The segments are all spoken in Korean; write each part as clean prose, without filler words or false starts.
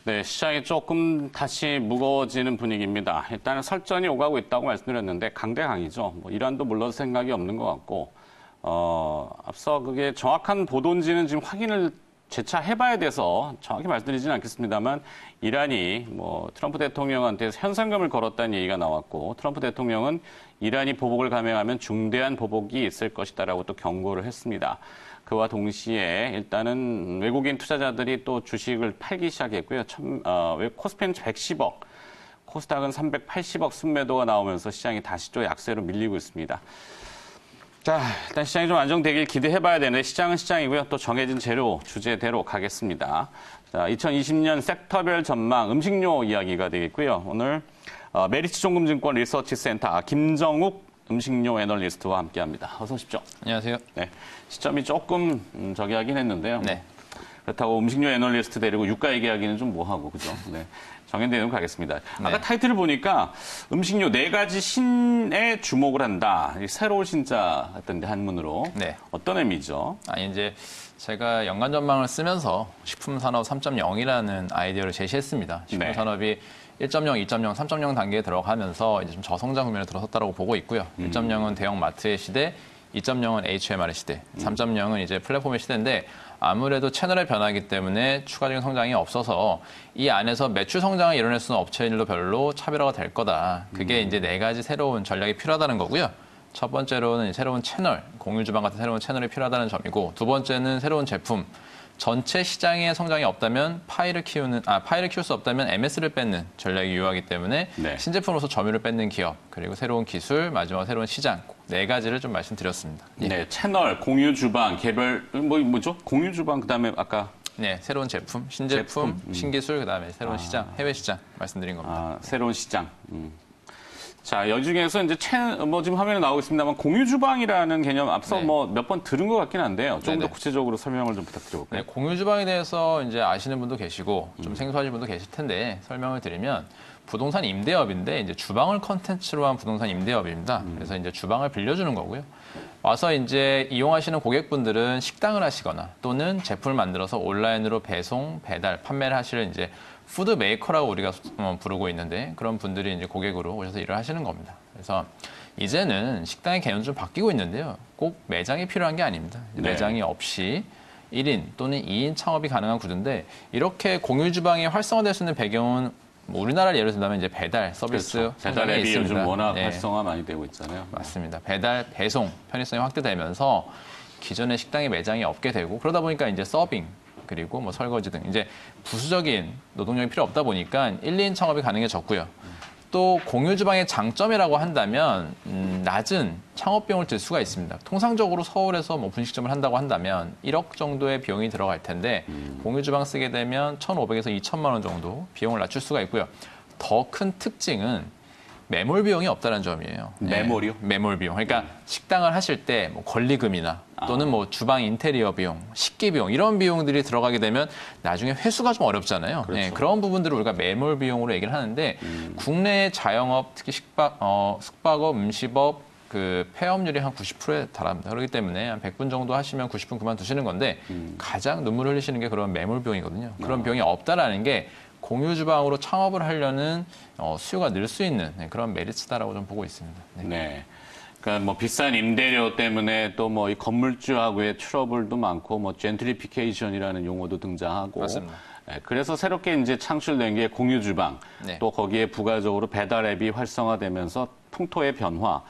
네, 시장이 조금 다시 무거워지는 분위기입니다. 일단은 설전이 오가고 있다고 말씀드렸는데 강대강이죠. 뭐 이란도 물론 생각이 없는 것 같고, 앞서 그게 정확한 보도인지는 지금 확인을 재차 해봐야 돼서 정확히 말씀드리지는 않겠습니다만 이란이 뭐 트럼프 대통령한테 현상금을 걸었다는 얘기가 나왔고 트럼프 대통령은 이란이 보복을 감행하면 중대한 보복이 있을 것이다라고 또 경고를 했습니다. 그와 동시에 일단은 외국인 투자자들이 또 주식을 팔기 시작했고요. 코스피는 110억, 코스닥은 380억 순매도가 나오면서 시장이 다시 또 약세로 밀리고 있습니다. 자, 일단 시장이 좀 안정되길 기대해봐야 되는데 시장은 시장이고요. 또 정해진 재료, 주제대로 가겠습니다. 자, 2020년 섹터별 전망, 음식료 이야기가 되겠고요. 오늘 메리츠 종금증권 리서치센터 김정욱 음식료 애널리스트와 함께합니다. 어서 오십시오. 안녕하세요. 네, 시점이 조금 저기 하긴 했는데요. 네. 그렇다고 음식료 애널리스트 데리고 유가 얘기하기는 좀 뭐하고, 그죠? 네. 정해대로 가겠습니다. 아까 네. 타이틀을 보니까 음식료 4가지 신에 주목을 한다. 새로운 신자 했던데 한문으로. 네. 어떤 의미죠? 아니, 이제 제가 연간 전망을 쓰면서 식품산업 3.0이라는 아이디어를 제시했습니다. 식품산업이 1.0, 2.0, 3.0 단계에 들어가면서 이제 좀 저성장 국면에 들어섰다고 보고 있고요. 1.0은 대형 마트의 시대, 2.0은 HMR의 시대, 3.0은 이제 플랫폼의 시대인데 아무래도 채널의 변화이기 때문에 추가적인 성장이 없어서 이 안에서 매출 성장을 이뤄낼 수 있는 업체들도 별로 차별화가 될 거다. 그게 이제 4가지 새로운 전략이 필요하다는 거고요. 첫 번째로는 새로운 채널, 공유주방 같은 새로운 채널이 필요하다는 점이고 두 번째는 새로운 제품. 전체 시장의 성장이 없다면 파이를 키울 수 없다면 MS를 뺏는 전략이 유효하기 때문에 네. 신제품으로서 점유율을 뺏는 기업, 그리고 새로운 기술, 마지막 새로운 시장 4가지를 좀 말씀드렸습니다. 네, 채널, 공유 주방, 개별 뭐죠? 공유 주방 그다음에 아까 네, 새로운 제품, 신제품, 신기술, 그다음에 새로운 시장, 해외 시장 말씀드린 겁니다. 새로운 시장. 자, 여중에서 이제 지금 화면에 나오고 있습니다만 공유 주방이라는 개념 앞서 네. 뭐 몇 번 들은 것 같긴 한데요. 조금 더 네네. 구체적으로 설명을 좀 부탁드려볼까요? 네, 공유 주방에 대해서 이제 아시는 분도 계시고 좀 생소하신 분도 계실 텐데 설명을 드리면 부동산 임대업인데 이제 주방을 컨텐츠로 한 부동산 임대업입니다. 그래서 이제 주방을 빌려주는 거고요. 와서 이제 이용하시는 고객분들은 식당을 하시거나 또는 제품을 만들어서 온라인으로 배송, 배달, 판매를 하시는 이제 푸드 메이커라고 우리가 부르고 있는데 그런 분들이 이제 고객으로 오셔서 일을 하시는 겁니다. 그래서 이제는 식당의 개념도 좀 바뀌고 있는데요. 꼭 매장이 필요한 게 아닙니다. 네. 매장이 없이 1인 또는 2인 창업이 가능한 구조인데 이렇게 공유 주방이 활성화될 수 있는 배경은 뭐 우리나라를 예를 들면 이제 배달 서비스 그렇죠. 배달 성장이 앱이 있습니다. 요즘 워낙 네. 활성화 많이 되고 있잖아요. 맞습니다. 배달, 배송 편의성이 확대되면서 기존의 식당의 매장이 없게 되고 그러다 보니까 이제 서빙 그리고 뭐 설거지 등 이제 부수적인 노동력이 필요 없다 보니까 1, 2인 창업이 가능해졌고요. 또 공유 주방의 장점이라고 한다면 낮은 창업 비용을 들 수가 있습니다. 통상적으로 서울에서 뭐 분식점을 한다고 한다면 1억 정도의 비용이 들어갈 텐데 공유 주방 쓰게 되면 1,500에서 2천만 원 정도 비용을 낮출 수가 있고요. 더 큰 특징은 매몰 비용이 없다는 점이에요. 매몰이요? 네, 매몰 비용. 그러니까 식당을 하실 때 뭐 권리금이나 또는 뭐 주방 인테리어 비용, 식기 비용 이런 비용들이 들어가게 되면 나중에 회수가 좀 어렵잖아요. 그렇죠. 네, 그런 부분들을 우리가 매몰 비용으로 얘기를 하는데 국내 자영업, 특히 숙박업, 음식업 그 폐업률이 한 90%에 달합니다. 그렇기 때문에 한 100분 정도 하시면 90분 그만두시는 건데 가장 눈물 흘리시는 게 그런 매몰 비용이거든요. 그런 비용이 없다라는 게 공유 주방으로 창업을 하려는 수요가 늘 수 있는 그런 메리트다라고 좀 보고 있습니다. 네. 네. 그러니까 뭐 비싼 임대료 때문에 또 뭐 이 건물주하고의 트러블도 많고 뭐 젠트리피케이션이라는 용어도 등장하고. 맞습니다. 네, 그래서 새롭게 이제 창출된 게 공유 주방. 네. 또 거기에 부가적으로 배달 앱이 활성화되면서 풍토의 변화.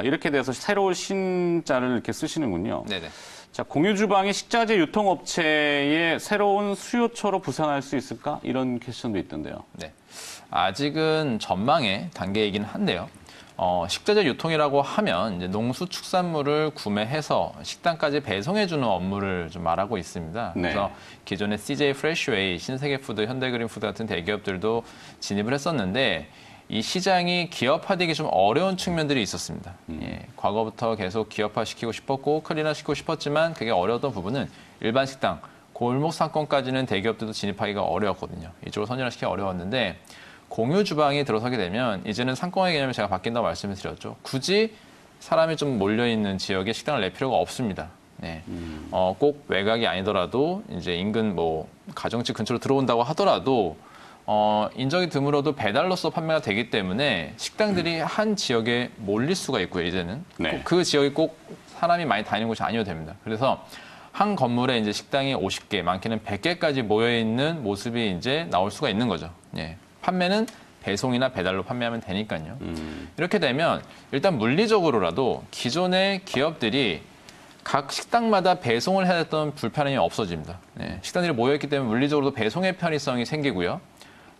이렇게 돼서 새로운 신자를 이렇게 쓰시는군요. 네네. 자, 공유 주방이 식자재 유통업체의 새로운 수요처로 부상할 수 있을까? 이런 퀘스천도 있던데요. 네. 아직은 전망의 단계이긴 한데요. 식자재 유통이라고 하면 이제 농수축산물을 구매해서 식당까지 배송해주는 업무를 좀 말하고 있습니다. 네. 그래서 기존에 CJ 프레시웨이, 신세계푸드, 현대그린푸드 같은 대기업들도 진입을 했었는데 이 시장이 기업화되기 좀 어려운 측면들이 있었습니다. 예, 과거부터 계속 기업화시키고 싶었고 클린화시키고 싶었지만 그게 어려웠던 부분은 일반 식당, 골목 상권까지는 대기업들도 진입하기가 어려웠거든요. 이쪽으로 선진화시키기 어려웠는데 공유 주방이 들어서게 되면 이제는 상권의 개념이 제가 바뀐다고 말씀을 드렸죠. 굳이 사람이 좀 몰려있는 지역에 식당을 낼 필요가 없습니다. 네. 꼭 외곽이 아니더라도 이제 인근 뭐 가정집 근처로 들어온다고 하더라도 인적이 드물어도 배달로서 판매가 되기 때문에 식당들이 한 지역에 몰릴 수가 있고요, 이제는. 네. 그 지역이 꼭 사람이 많이 다니는 곳이 아니어도 됩니다. 그래서 한 건물에 이제 식당이 50개, 많게는 100개까지 모여 있는 모습이 이제 나올 수가 있는 거죠. 예. 판매는 배송이나 배달로 판매하면 되니까요. 이렇게 되면 일단 물리적으로라도 기존의 기업들이 각 식당마다 배송을 해야 했던 불편함이 없어집니다. 예. 식당들이 모여있기 때문에 물리적으로도 배송의 편의성이 생기고요.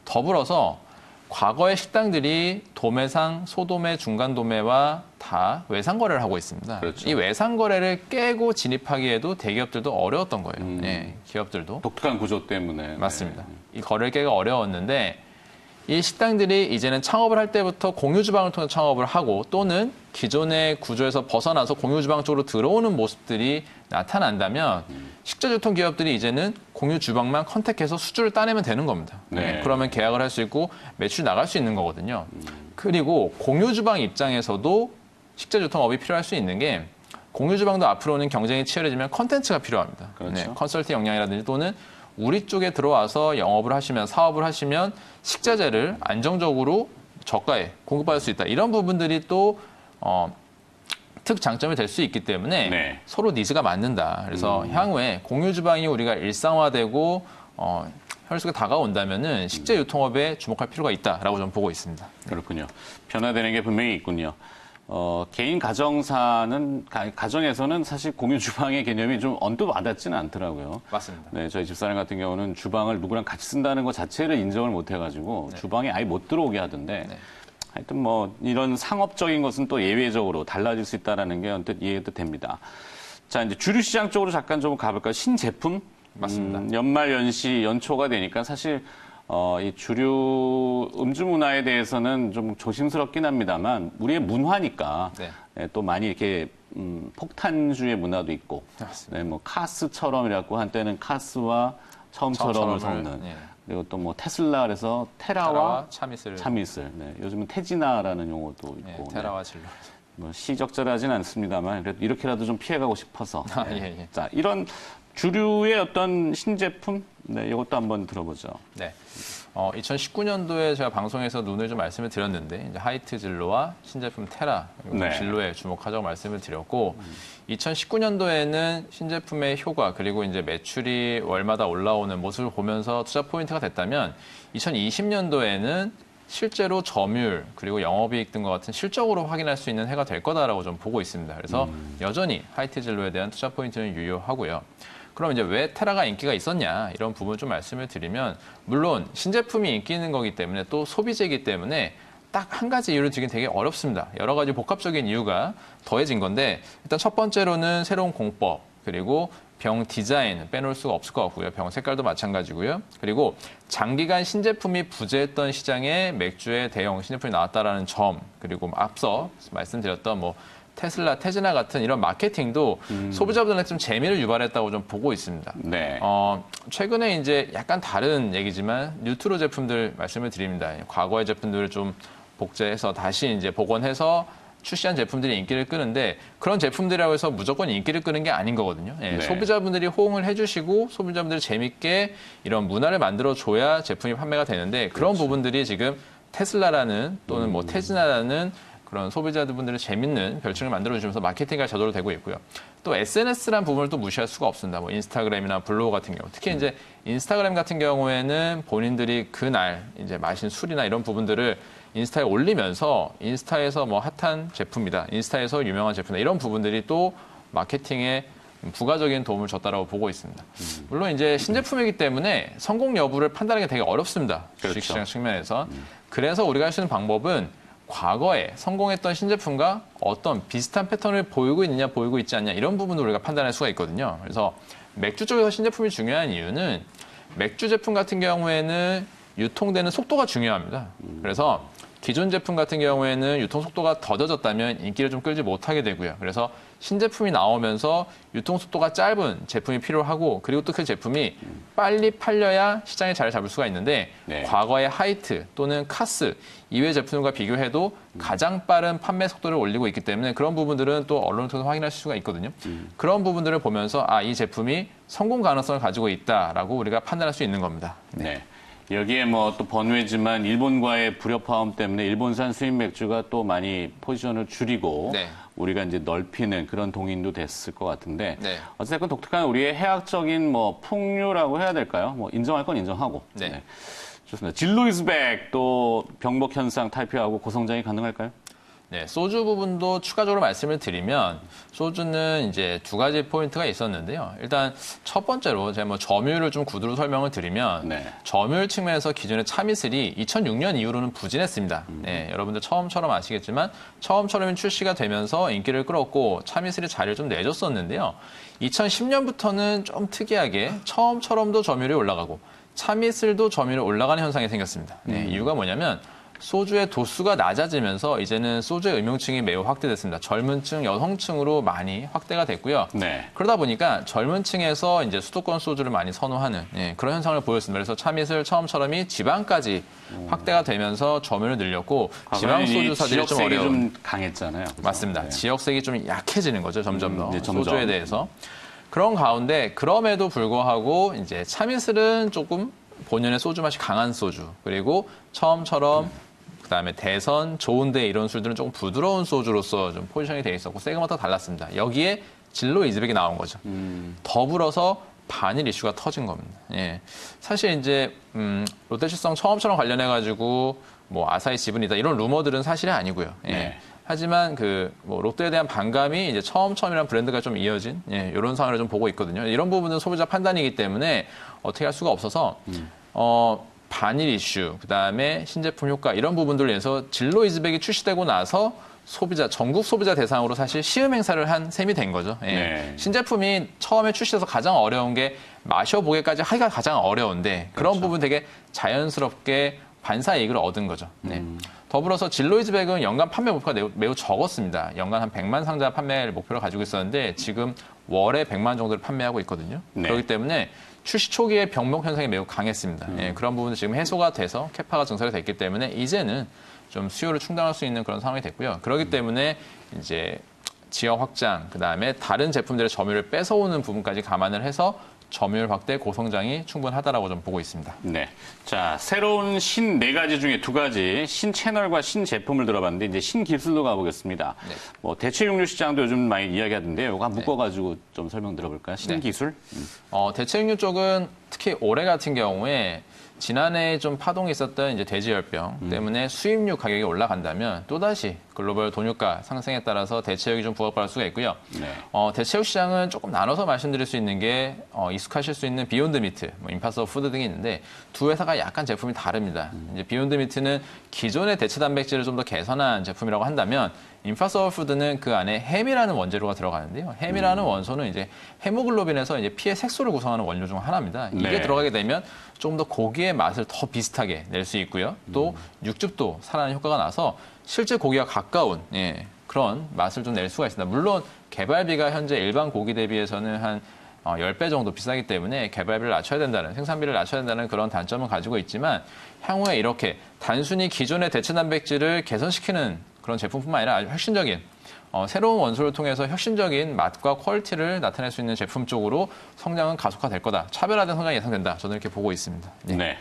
더불어서 과거의 식당들이 도매상, 소도매, 중간도매와 다 외상거래를 하고 있습니다. 그렇죠. 이 외상거래를 깨고 진입하기에도 대기업들도 어려웠던 거예요. 예, 기업들도. 독특한 구조 때문에. 맞습니다. 이 거래를 깨가 어려웠는데 이 식당들이 이제는 창업을 할 때부터 공유주방을 통해 창업을 하고 또는 기존의 구조에서 벗어나서 공유주방 쪽으로 들어오는 모습들이 나타난다면 식자유통 기업들이 이제는 공유주방만 컨택해서 수주를 따내면 되는 겁니다. 네. 그러면 계약을 할 수 있고 매출이 나갈 수 있는 거거든요. 그리고 공유주방 입장에서도 식자유통업이 필요할 수 있는 게 공유주방도 앞으로는 경쟁이 치열해지면 컨텐츠가 필요합니다. 그렇죠. 컨설팅 역량이라든지 또는 우리 쪽에 들어와서 영업을 하시면 사업을 하시면 식자재를 안정적으로 저가에 공급받을 수 있다. 이런 부분들이 또 특장점이 될 수 있기 때문에 네. 서로 니즈가 맞는다. 그래서 향후에 공유 주방이 우리가 일상화되고 혈수가 다가온다면은 식재 유통업에 주목할 필요가 있다라고 저는 보고 있습니다. 그렇군요. 변화되는 게 분명히 있군요. 개인 가정에서는 사실 공유 주방의 개념이 좀 언뜻 와닿지는 않더라고요. 맞습니다. 네, 저희 집사람 같은 경우는 주방을 누구랑 같이 쓴다는 것 자체를 인정을 못 해가지고 주방에 아예 못 들어오게 하던데 하여튼 뭐 이런 상업적인 것은 또 예외적으로 달라질 수 있다는 게 언뜻 이해도 됩니다. 자, 이제 주류 시장 쪽으로 잠깐 좀 가볼까요? 신제품? 맞습니다. 연말 연시 연초가 되니까 사실 이 주류 음주 문화에 대해서는 좀 조심스럽긴 합니다만 우리의 문화니까 네. 예, 또 많이 이렇게 폭탄주의 문화도 있고 네, 뭐 카스처럼 이래갖고 한때는 카스와 처음처럼을 섞는 예. 그리고 또 뭐 테슬라 그래서 테라와 차미슬. 네, 요즘은 테지나라는 용어도 있고 예, 테라와 진로. 뭐 시적절하진 않습니다만 그래도 이렇게라도 좀 피해가고 싶어서 예. 자 이런 주류의 어떤 신제품 네, 이것도 한번 들어보죠. 네. 2019년도에 제가 방송에서 눈을 좀 말씀을 드렸는데 이제 하이트 진로와 신제품 테라 네. 진로에 주목하자고 말씀을 드렸고 2019년도에는 신제품의 효과 그리고 이제 매출이 월마다 올라오는 모습을 보면서 투자 포인트가 됐다면 2020년도에는 실제로 점유율 그리고 영업이익 등과 같은 실적으로 확인할 수 있는 해가 될 거다라고 좀 보고 있습니다. 그래서 여전히 하이트 진로에 대한 투자 포인트는 유효하고요. 그럼 이제 왜 테라가 인기가 있었냐 이런 부분 좀 말씀을 드리면 물론 신제품이 인기 있는 거기 때문에 또 소비재이기 때문에 딱 한 가지 이유를 들긴 되게 어렵습니다. 여러 가지 복합적인 이유가 더해진 건데 일단 첫 번째로는 새로운 공법 그리고 병 디자인 빼놓을 수가 없을 것 같고요. 병 색깔도 마찬가지고요. 그리고 장기간 신제품이 부재했던 시장에 맥주의 대형 신제품이 나왔다라는 점 그리고 앞서 말씀드렸던 뭐 테슬라, 테지나 같은 이런 마케팅도 소비자분들한테 좀 재미를 유발했다고 좀 보고 있습니다. 네. 최근에 이제 약간 다른 얘기지만 뉴트로 제품들 말씀을 드립니다. 과거의 제품들을 좀 복제해서 다시 이제 복원해서 출시한 제품들이 인기를 끄는데 그런 제품들이라고 해서 무조건 인기를 끄는 게 아닌 거거든요. 예, 네. 소비자분들이 호응을 해주시고 소비자분들이 재밌게 이런 문화를 만들어줘야 제품이 판매가 되는데 그런 부분들이 지금 테슬라라는 또는 뭐 테지나라는 그런 소비자분들의 재밌는 별칭을 만들어주면서 마케팅가 저절로 되고 있고요. 또 SNS라는 부분을 또 무시할 수가 없습니다. 뭐 인스타그램이나 블로그 같은 경우. 특히 이제 인스타그램 같은 경우에는 본인들이 그날 이제 마신 술이나 이런 부분들을 인스타에 올리면서 인스타에서 뭐 핫한 제품이다. 인스타에서 유명한 제품이다. 이런 부분들이 또 마케팅에 부가적인 도움을 줬다라고 보고 있습니다. 물론 이제 신제품이기 때문에 성공 여부를 판단하기 되게 어렵습니다. 그렇죠. 주식시장 측면에서. 그래서 우리가 할 수 있는 방법은 과거에 성공했던 신제품과 어떤 비슷한 패턴을 보이고 있느냐 보이고 있지 않냐 이런 부분을 우리가 판단할 수가 있거든요. 그래서 맥주 쪽에서 신제품이 중요한 이유는 맥주 제품 같은 경우에는 유통되는 속도가 중요합니다. 그래서 기존 제품 같은 경우에는 유통 속도가 더뎌졌다면 인기를 좀 끌지 못하게 되고요. 그래서 신제품이 나오면서 유통 속도가 짧은 제품이 필요하고 그리고 또 그 제품이 빨리 팔려야 시장에 자리를 잡을 수가 있는데 네. 과거의 하이트 또는 카스 이외 제품과 비교해도 가장 빠른 판매 속도를 올리고 있기 때문에 그런 부분들은 또 언론을 통해서 확인할 수가 있거든요. 그런 부분들을 보면서 이 제품이 성공 가능성을 가지고 있다라고 우리가 판단할 수 있는 겁니다. 네. 여기에 뭐 또 번외지만 일본과의 불협화음 때문에 일본산 수입 맥주가 또 많이 포지션을 줄이고 네. 우리가 이제 넓히는 그런 동인도 됐을 것 같은데 네. 어쨌든 독특한 우리의 해학적인 뭐 풍류라고 해야 될까요? 뭐 인정할 건 인정하고. 네. 좋습니다. 진루이즈백 또 병목 현상 탈피하고 고성장이 가능할까요? 네, 소주 부분도 추가적으로 말씀을 드리면 소주는 이제 두 가지 포인트가 있었는데요. 일단 첫 번째로 제가 뭐 점유율을 좀 구두로 설명을 드리면 네. 점유율 측면에서 기존의 참이슬이 2006년 이후로는 부진했습니다. 네, 여러분들 처음처럼 아시겠지만 처음처럼 출시가 되면서 인기를 끌었고 참이슬이 자리를 좀 내줬었는데요. 2010년부터는 좀 특이하게 처음처럼도 점유율이 올라가고 참이슬도 점유율이 올라가는 현상이 생겼습니다. 네, 이유가 뭐냐면 소주의 도수가 낮아지면서 이제는 소주의 음용층이 매우 확대됐습니다. 젊은 층, 여성층으로 많이 확대가 됐고요. 네. 그러다 보니까 젊은 층에서 이제 수도권 소주를 많이 선호하는 그런 현상을 보였습니다. 그래서 참이슬 처음처럼이 지방까지 확대가 되면서 점유를 늘렸고 지방 소주사들이 좀 어려운. 좀 강했잖아요. 그렇죠? 맞습니다. 네. 지역색이 좀 약해지는 거죠. 점점 더 점점. 소주에 대해서. 그런 가운데 그럼에도 불구하고 이제 참이슬은 조금 본연의 소주 맛이 강한 소주 그리고 처음처럼 그다음에 대선, 좋은데 이런 술들은 조금 부드러운 소주로서 좀 포지션이 돼 있었고 세그마다 달랐습니다. 여기에 진로 이즈백이 나온 거죠. 더불어서 반일 이슈가 터진 겁니다. 예. 사실 이제 롯데칠성 처음처럼 관련해 가지고 뭐 아사히 지분이다 이런 루머들은 사실이 아니고요. 예. 네. 하지만 뭐 롯데에 대한 반감이 이제 처음이란 브랜드가 좀 이어진 이런 상황을 좀 보고 있거든요. 이런 부분은 소비자 판단이기 때문에 어떻게 할 수가 없어서 반일 이슈, 그다음에 신제품 효과 이런 부분들을 위해서 진로 이즈백이 출시되고 나서 전국 소비자 대상으로 사실 시음 행사를 한 셈이 된 거죠. 예. 네. 신제품이 처음에 출시돼서 가장 어려운 게 마셔보기까지 하기가 가장 어려운데 그런 그렇죠. 부분 되게 자연스럽게 반사이익을 얻은 거죠. 네. 더불어서 진로 이즈백은 연간 판매 목표가 매우 적었습니다. 연간 한 100만 상자 판매를 목표로 가지고 있었는데 지금 월에 100만 정도를 판매하고 있거든요. 네. 그렇기 때문에 출시 초기에 병목 현상이 매우 강했습니다. 예, 그런 부분도 지금 해소가 돼서 캐파가 증설이 됐기 때문에 이제는 좀 수요를 충당할 수 있는 그런 상황이 됐고요. 그렇기 때문에 이제 지역 확장, 그다음에 다른 제품들의 점유율을 뺏어오는 부분까지 감안을 해서 점유율 확대, 고성장이 충분하다라고 좀 보고 있습니다. 네. 자, 새로운 신 4가지 중에 2가지 신 채널과 신 제품을 들어봤는데 이제 신 기술로 가보겠습니다. 네. 뭐 대체 육류 시장도 요즘 많이 이야기하던데요. 이거 묶어가지고 좀 설명 들어볼까요? 신 네. 기술? 대체 육류 쪽은 특히 올해 같은 경우에 지난해 좀 파동이 있었던 이제 돼지열병 때문에 수입류 가격이 올라간다면 또다시 글로벌 돈유가 상승에 따라서 대체육이 좀 부각받을 수가 있고요. 네. 대체육 시장은 조금 나눠서 말씀드릴 수 있는 게 익숙하실 수 있는 비욘드 미트, 뭐 임파서 푸드 등이 있는데 두 회사가 약간 제품이 다릅니다. 이제 비욘드 미트는 기존의 대체 단백질을 좀 더 개선한 제품이라고 한다면 임파서 푸드는 그 안에 햄이라는 원재료가 들어가는데요. 햄이라는 원소는 이제 헤모글로빈에서 이제 피의 색소를 구성하는 원료 중 하나입니다. 이게 네. 들어가게 되면 좀 더 고기의 맛을 더 비슷하게 낼 수 있고요. 또 육즙도 살아나는 효과가 나서 실제 고기와 가까운 그런 맛을 좀 낼 수가 있습니다. 물론 개발비가 현재 일반 고기 대비해서는 한 10배 정도 비싸기 때문에 개발비를 낮춰야 된다는, 생산비를 낮춰야 된다는 그런 단점은 가지고 있지만 향후에 이렇게 단순히 기존의 대체 단백질을 개선시키는 그런 제품뿐만 아니라 아주 혁신적인 새로운 원소를 통해서 혁신적인 맛과 퀄리티를 나타낼 수 있는 제품 쪽으로 성장은 가속화될 거다. 차별화된 성장이 예상된다. 저는 이렇게 보고 있습니다. 네.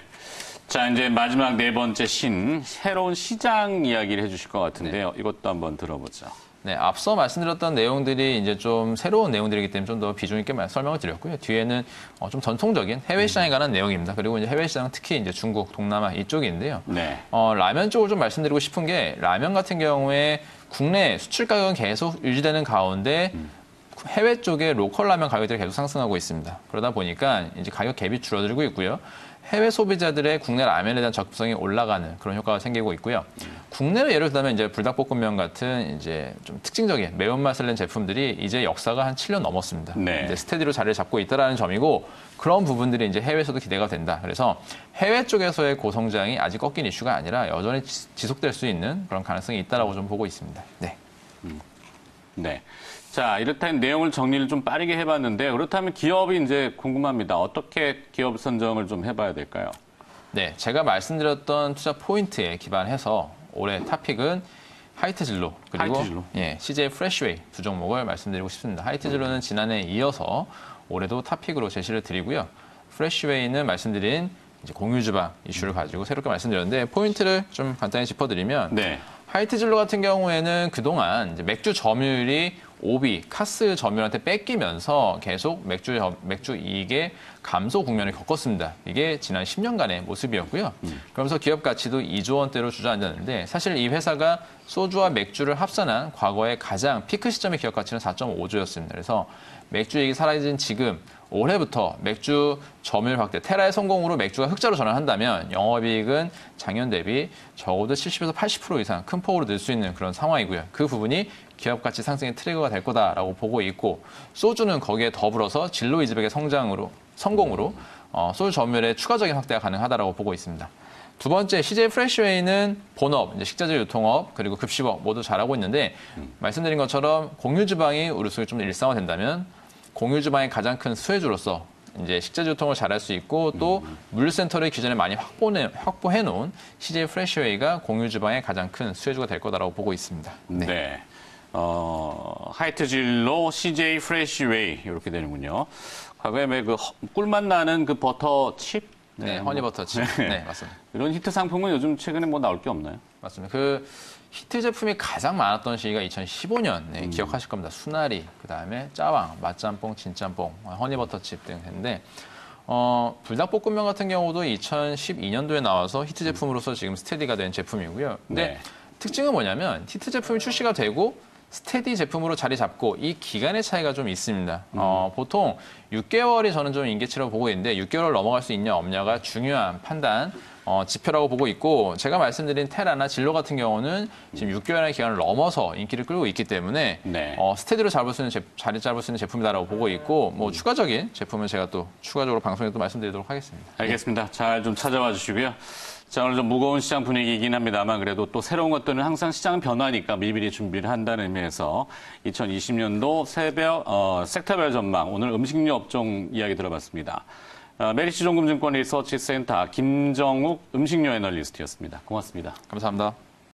자, 이제 마지막 4번째 신, 새로운 시장 이야기를 해주실 것 같은데요. 이것도 한번 들어보죠. 네, 앞서 말씀드렸던 내용들이 이제 좀 새로운 내용들이기 때문에 좀 더 비중 있게 설명을 드렸고요. 뒤에는 좀 전통적인 해외 시장에 관한 내용입니다. 그리고 이제 해외 시장은 특히 이제 중국, 동남아 이쪽인데요. 네. 라면 쪽을 좀 말씀드리고 싶은 게 라면 같은 경우에 국내 수출 가격은 계속 유지되는 가운데 해외 쪽에 로컬 라면 가격들이 계속 상승하고 있습니다. 그러다 보니까 이제 가격 갭이 줄어들고 있고요. 해외 소비자들의 국내 라면에 대한 적합성이 올라가는 그런 효과가 생기고 있고요. 국내로 예를 들면 이제 불닭볶음면 같은 이제 좀 특징적인 매운맛을 낸 제품들이 이제 역사가 한 7년 넘었습니다. 네. 이제 스테디로 자리를 잡고 있다라는 점이고 그런 부분들이 이제 해외에서도 기대가 된다. 그래서 해외 쪽에서의 고성장이 아직 꺾인 이슈가 아니라 여전히 지속될 수 있는 그런 가능성이 있다라고 좀 보고 있습니다. 네. 네. 자, 이렇다면 내용을 정리를 좀 빠르게 해봤는데 그렇다면 기업이 이제 궁금합니다. 어떻게 기업 선정을 좀 해봐야 될까요? 네, 제가 말씀드렸던 투자 포인트에 기반해서 올해 탑픽은 하이트 진로 그리고 하이트 진로. CJ 프레시웨이 두 종목을 말씀드리고 싶습니다. 하이트 진로는 지난해에 이어서 올해도 탑픽으로 제시를 드리고요. 프레시웨이는 말씀드린 이제 공유주방 이슈를 가지고 새롭게 말씀드렸는데 포인트를 좀 간단히 짚어드리면 네. 하이트 진로 같은 경우에는 그동안 이제 맥주 점유율이 오비, 카스 점유율한테 뺏기면서 계속 맥주 이익의 감소 국면을 겪었습니다. 이게 지난 10년간의 모습이었고요. 그러면서 기업 가치도 2조 원대로 주저앉았는데 사실 이 회사가 소주와 맥주를 합산한 과거의 가장 피크 시점의 기업 가치는 4.5조였습니다. 그래서 맥주 이익이 사라진 지금 올해부터 맥주 점유율 확대, 테라의 성공으로 맥주가 흑자로 전환한다면 영업이익은 작년 대비 적어도 70에서 80% 이상 큰 폭으로 늘 수 있는 그런 상황이고요. 그 부분이 기업 가치 상승의 트리거가 될 거다라고 보고 있고 소주는 거기에 더불어서 진로 이즈백의 성공으로 소주 점유율의 추가적인 확대가 가능하다라고 보고 있습니다. 두 번째, CJ 프레시웨이는 본업, 이제 식자재 유통업, 그리고 급식업 모두 잘하고 있는데 말씀드린 것처럼 공유 주방이 우리 속에 좀 일상화된다면 공유 주방의 가장 큰 수혜주로서 이제 식자재 유통을 잘할 수 있고 또 물류센터를 기존에 많이 확보해 놓은 CJ 프레시웨이가 공유 주방의 가장 큰 수혜주가 될 거다라고 보고 있습니다. 네. 하이트 진로 CJ 프레시웨이 이렇게 되는군요. 과거에 그 꿀맛 나는 그 버터 칩? 네, 허니버터칩. 네, 맞습니다. 이런 히트 상품은 요즘 최근에 뭐 나올 게 없나요? 맞습니다. 그 히트 제품이 가장 많았던 시기가 2015년. 네, 기억하실 겁니다. 수나리, 그다음에 짜왕, 맛짬뽕, 진짬뽕, 허니버터칩 등 했는데 불닭볶음면 같은 경우도 2012년도에 나와서 히트 제품으로서 지금 스테디가 된 제품이고요. 근데 네. 특징은 뭐냐면 히트 제품이 출시가 되고 스테디 제품으로 자리 잡고 이 기간의 차이가 좀 있습니다. 보통 6개월이 저는 좀 임계치라고 보고 있는데 6개월을 넘어갈 수 있냐 없냐가 중요한 판단 지표라고 보고 있고 제가 말씀드린 테라나 진로 같은 경우는 지금 6개월의 기간을 넘어서 인기를 끌고 있기 때문에 네. 스테디로 자리 잡을 수 있는 제품이다라고 보고 있고 뭐 추가적인 제품은 제가 또 추가적으로 방송에 또 말씀드리도록 하겠습니다. 알겠습니다. 잘 좀 찾아와 주시고요. 자, 오늘 좀 무거운 시장 분위기이긴 합니다만 그래도 또 새로운 것들은 항상 시장은 변화니까 미리미리 준비를 한다는 의미에서 2020년도 섹터별 전망, 오늘 음식료 업종 이야기 들어봤습니다. 메리츠 종금증권 리서치 센터 김정욱 음식료 애널리스트였습니다. 고맙습니다. 감사합니다.